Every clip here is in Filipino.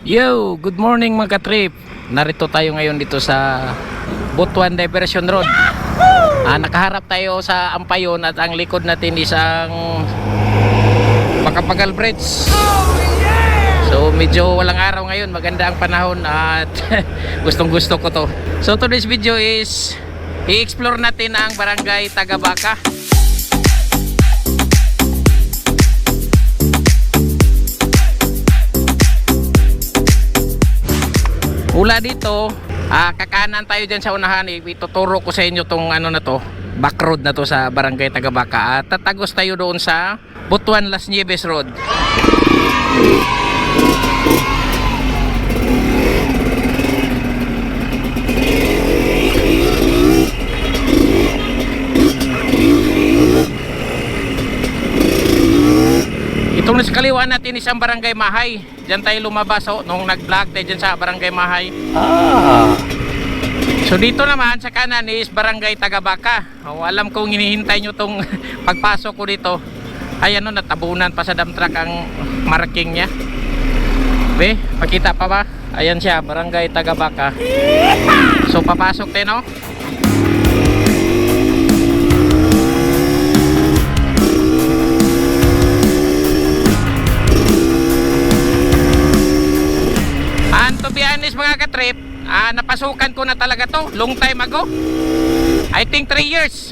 Yo, good morning mga ka-trip. Narito tayo ngayon dito sa Butuan Diversion Road. Nakaharap tayo sa Ampayon at ang likod natin isang Macapagal Bridge. So medyo walang araw ngayon, maganda ang panahon at gustong gusto ko to. So today's video is i-explore natin ang barangay Tagabaka. Mula dito, kakanan tayo dyan sa unahan. Ituturo ko sa inyo tong ano na to, back road na to sa barangay Tagabaka. At tatagos tayo doon sa Butuan Las Nieves Road. Itong nasa kaliwaan natin isang barangay Mahay. Diyan tayo lumabas nung nag-vlog tayo dyan sa barangay Mahay. So dito naman sa kanan is barangay Tagabaka. Alam kong hinihintay nyo tong pagpasok ko dito. Ay natabunan pa sa dump truck ang marking nya. Be, pakita pa ba? Ayan siya, barangay Tagabaka. So papasok tayo, no? To be honest mga ka-trip, napasukan ko na talaga to long time ago. I think 3 years.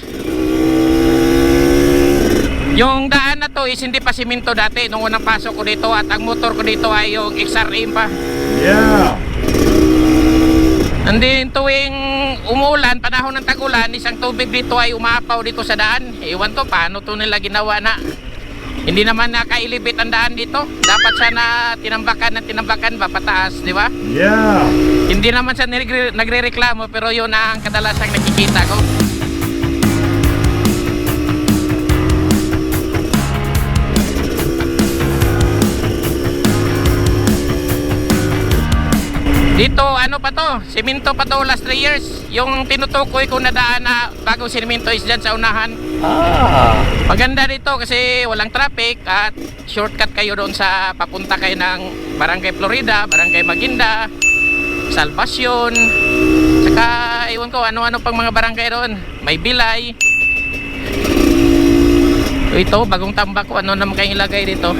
Yung daan na to is hindi pa simento dati nung unang pasok ko dito, at ang motor ko dito ay yung XRM pa. Yeah. And then tuwing umulan, panahon ng tag-ulan, isang tubig dito ay umapaw dito sa daan. Ewan to paano to nila ginawa na hindi naman nakailibit ang daan dito. Dapat sana tinambakan ng tinambakan ba pataas, di ba? Yeah. Hindi naman siya nagrereklamo, pero yun ang kadalasang nakikita ko. Dito ano pa to, simento pa to last 3 years. Yung tinutukoy ko na daan na bagong simento is dyan sa unahan. Maganda dito kasi walang traffic at shortcut kayo doon sa papunta kayo ng Barangay Florida, Barangay Maguinda, Salvacion, saka iwan ko ano-ano pang mga barangay doon. May Bilay. So ito, bagong tambak ko, ano naman kayong ilagay dito.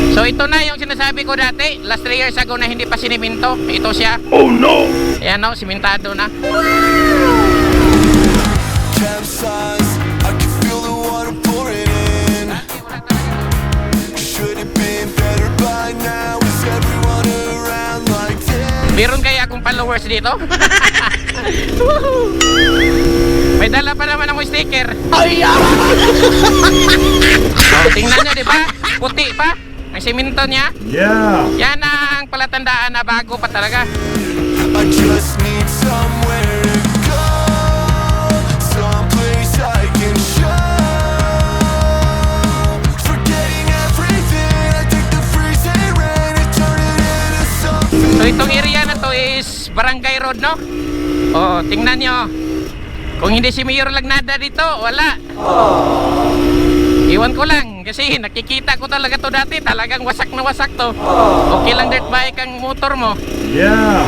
So ito na yung sinasabi ko dati, last 3 years ago na hindi pa siniminto. Ito siya. Oh no! Ayan o, simentado na. Meron kaya akong followers dito? May dala pa naman akong sticker. Tingnan nyo, diba? Puti pa ang simento niya. Yeah. Yan ang palatandaan na bago pa talaga. I just need somewhere to go, someplace I can show. Forgetting everything, I take the freezing rain and turn it into something. So itong area na to is Barangay Road, no? Tingnan nyo. Kung hindi si Mayor Lagnada dito, wala. Iwan ko lang kasi nakikita ko talaga to dati, talagang wasak na wasak to. Okay lang dirt bike ang motor mo. Yeah.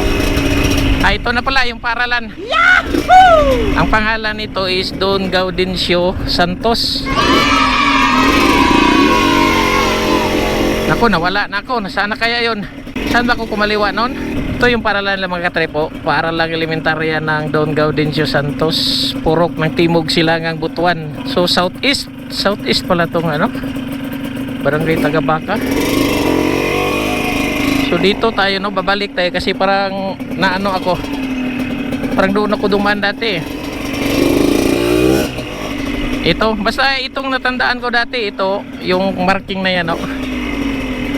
Ito na pala yung paralan. Yahoo! Ang pangalan nito is Don Gaudencio Santos. Naku, nawala na ako. Nasaan na kaya yun? Saan ba ako kumaliwa noon? Ito yung paralan ng mga katrepo. Paralang elementarya ng Don Gaudencio Santos, Purok ng Timog Silangang Butuan. So southeast pala tong Barangay Tagabaka. So dito tayo, no, babalik tayo kasi parang parang doon ako dumaan dati. Ito, basta itong natandaan ko dati, ito yung marking na yan, no.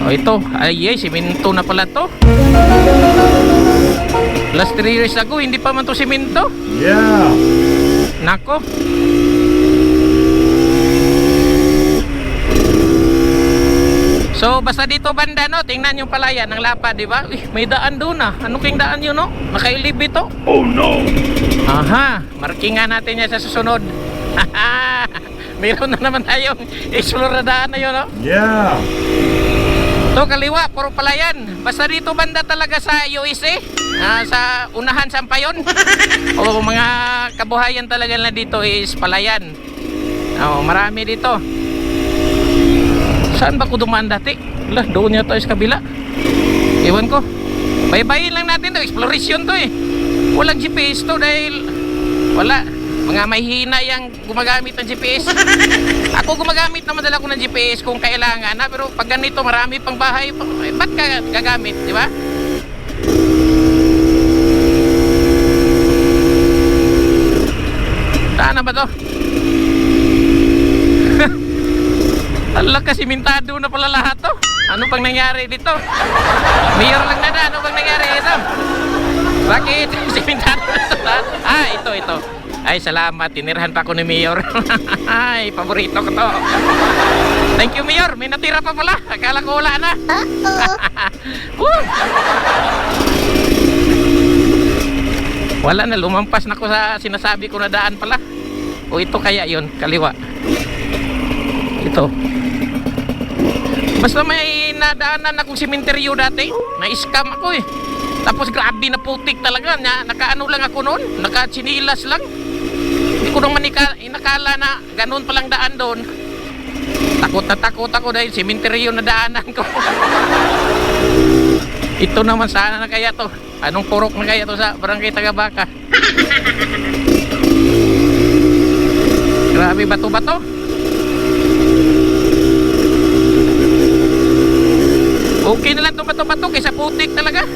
Ito, ay simento na pala to. Last 3 years ago, hindi pa man to simento. Yeah. Nako. So basta dito banda, no, tingnan yung palayan ng Lapa, di ba? May daan doon ah. Ano kayong daan yun, no? Nakailib ito. Oh no. Aha, markingan natin yan sa susunod. Meron na naman tayong explore na daan na yun, no? Yeah. To kaliwa, puro palayan. Basta dito banda talaga sa USA, sa unahan Sampayon. O mga kabuhayan talaga na dito is palayan. Marami dito. Saan ba ko dumaan dati? Wala, doon yata sa kabila. Ewan ko. Baybayin lang natin to, exploration to eh. Walang GPS to dahil wala. Mga mahihina yung gumagamit ng GPS. Ako gumagamit na madala ko ng GPS kung kailangan na, pero pag ganito marami pang bahay, ba't ka gagamit, di ba? Saan na ba to? Ala, kasimintado na pala lahat to. Ano bang nangyari dito? Mayor lang na, ano bang nangyari dito? Bakit? Simentado na ito lahat? Ito. Ay, salamat. Tinirahan pa ako ni Mayor. Ay, paborito ko to. Thank you, Mayor. May natira pa pala. Akala ko wala na. Wala na. Lumampas na ko sa sinasabi ko na daan pala. O ito kaya yun, kaliwa. Ito. Basta may nadaanan akong simenteryo dati. Na-scam ako eh. Tapos grabe na putik talaga. Nakaano lang ako noon. Nakatsinilas lang. Hindi ko naman inakala na ganun palang daan doon. Takot na takot ako dahil simenteryo na daanan ko. Ito naman sana na kaya to. Anong purok na kaya to sa Barangay Tagabaka? Grabe, bato-bato. Okay na lang itong bato-bato kaysa putik talaga.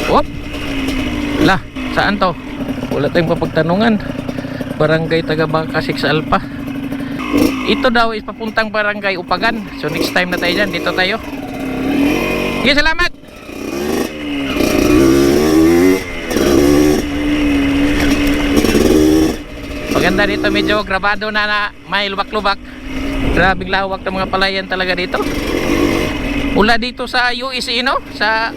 Wop. Lah, saan to? Wala tayong papagtanungan. Barangay Tagabaka 6 Alpha. Ito daw is papuntang Barangay Upagan. So next time na tayo dyan. Dito tayo. Sige, salamat. Maganda dito. Medyo grabado na may lubak-lubak. Grabing lawak ng mga palayan talaga dito. Mula dito sa USA, no? Sa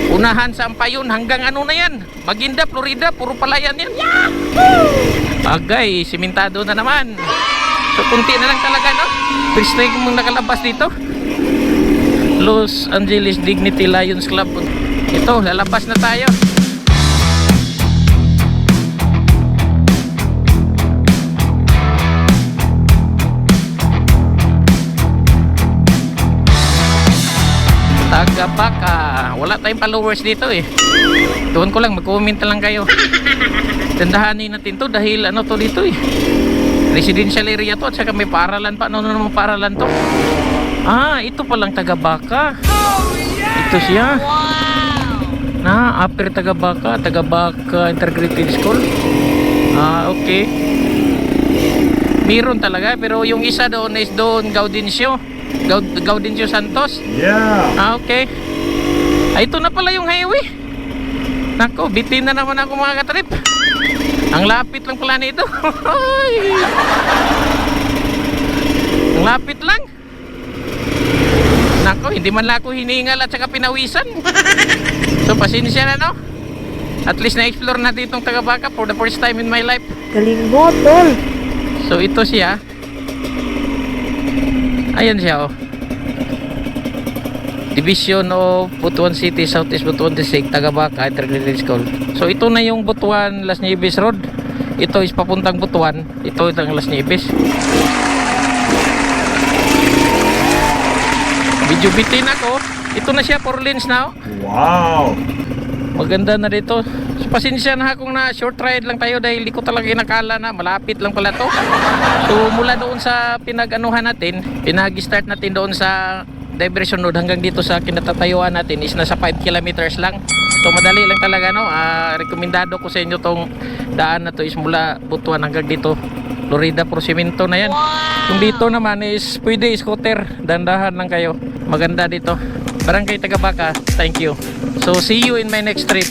unahan sa Sampayon hanggang ano na yan, Maguinda, Florida, puro palayan yan. Bagay, simentado na naman. So kunti na lang talaga, no? First time mong nakalabas dito. Los Angeles Dignity Lions Club. Ito, lalabas na tayo. Tagabaka. Wala tayong followers dito eh. Doon ko lang, mag-comment lang kayo. Tandahanin natin to dahil ano to dito eh. Residential area to at saka may paaralan pa. Ano naman paaralan to? Ito palang Tagabaka. Ito siya. Upper Tagabaka. Tagabaka Integrated School. Okay. Meron talaga pero yung isa doon is doon Gaudencio Santos. Yeah. Okay. Ito na pala yung highway. Nako, bitin na naman ako mga katrip. Ang lapit lang pala nito. Ang lapit lang. Nako, hindi man lang ako hiningal at saka pinawisan. So pasensya na, no? At least na-explore natin itong Tagabaka for the first time in my life. Galing mo, tol. So ito siya. Ayan siya, oh. Division of Butuan City, Southeast Butuan District, Tagabaka Integrated School. So ito na yung Butuan Las Nieves Road. Ito is papuntang Butuan. Ito ang Las Nieves. Medyo bitin ako. Ito na siya, 4 lanes na, oh. Wow. Maganda na dito. So, pasensya na akong na short ride lang tayo dahil di ko talaga inakala na malapit lang pala to. So mula doon sa pinag-anuhan natin, pinag-start natin doon sa diversion road hanggang dito sa kinatatayuan natin is nasa 5 kilometers lang. So madali lang talaga, no? Rekomendado ko sa inyo tong daan na to is mula Butuan hanggang dito Florida, puro semento na yan. Kung dito naman is pwede scooter, dandahan lang kayo. Maganda dito. Barangay Tagabaka. Thank you. So see you in my next trip.